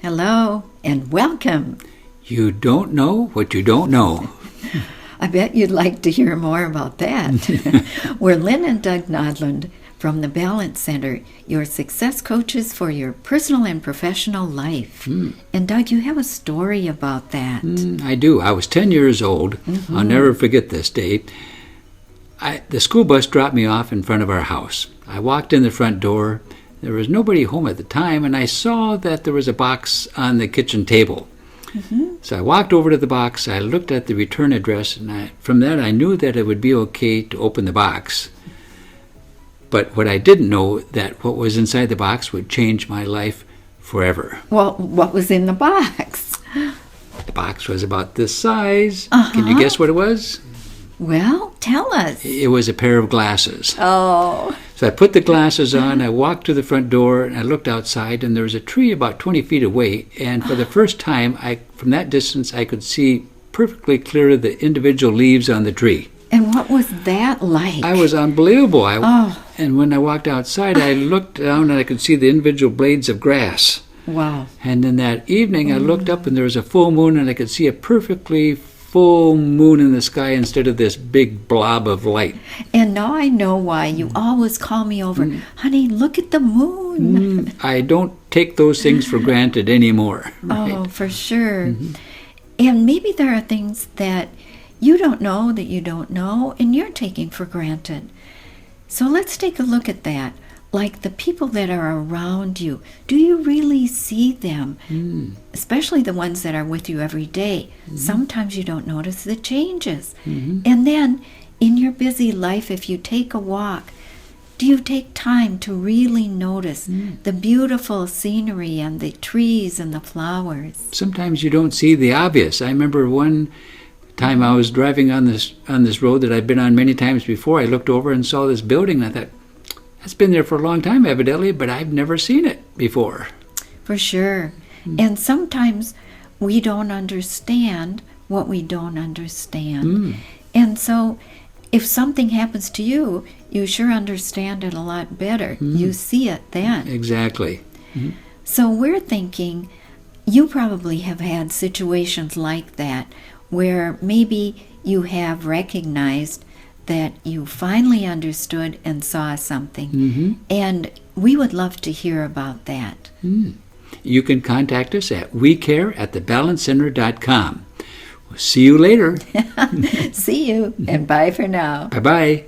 Hello and welcome. You don't know what you don't know. I bet you'd like to hear more about that. We're Lynn and Doug Nodland from the Balance Center, your success coaches for your personal and professional life. And Doug, you have a story about that. I do. I was 10 years old. I'll never forget this day. The school bus dropped me off in front of our house. I walked in the front door. There was nobody home at the time, and I saw that there was a box on the kitchen table. So I walked over to the box. I looked at the return address, and from that I knew that it would be okay to open the box. But what I didn't know, that what was inside the box would change my life forever. Well, what was in the box? The box was about this size. Can you guess what it was? Well, tell us. It was a pair of glasses. Oh. So I put the glasses on, I walked to the front door, and I looked outside, and there was a tree about 20 feet away. And for the first time, from that distance, I could see perfectly clear the individual leaves on the tree. And what was that like? I was unbelievable. And when I walked outside, I looked down, and I could see the individual blades of grass. Wow. And then that evening, I looked up, and there was a full moon, and I could see a perfectly full moon in the sky instead of this big blob of light. And now I know why you always call me over. Honey, look at the moon. I don't take those things for granted anymore. Right? Oh, for sure. And maybe there are things that you don't know, and you're taking for granted. So let's take a look at that. Like the people that are around you, do you really see them? Especially the ones that are with you every day. Sometimes you don't notice the changes. And then in your busy life, if you take a walk, do you take time to really notice the beautiful scenery and the trees and the flowers? Sometimes you don't see the obvious. I remember one time I was driving on this road that I'd been on many times before. I looked over and saw this building, and I thought, it's been there for a long time, evidently, but I've never seen it before. For sure. And sometimes we don't understand what we don't understand. And so if something happens to you, you sure understand it a lot better. You see it then. Exactly. So we're thinking you probably have had situations like that where maybe you have recognized that you finally understood and saw something. And we would love to hear about that. You can contact us at wecare@thebalancecenter.com. We'll see you later. See you, and bye for now. Bye-bye.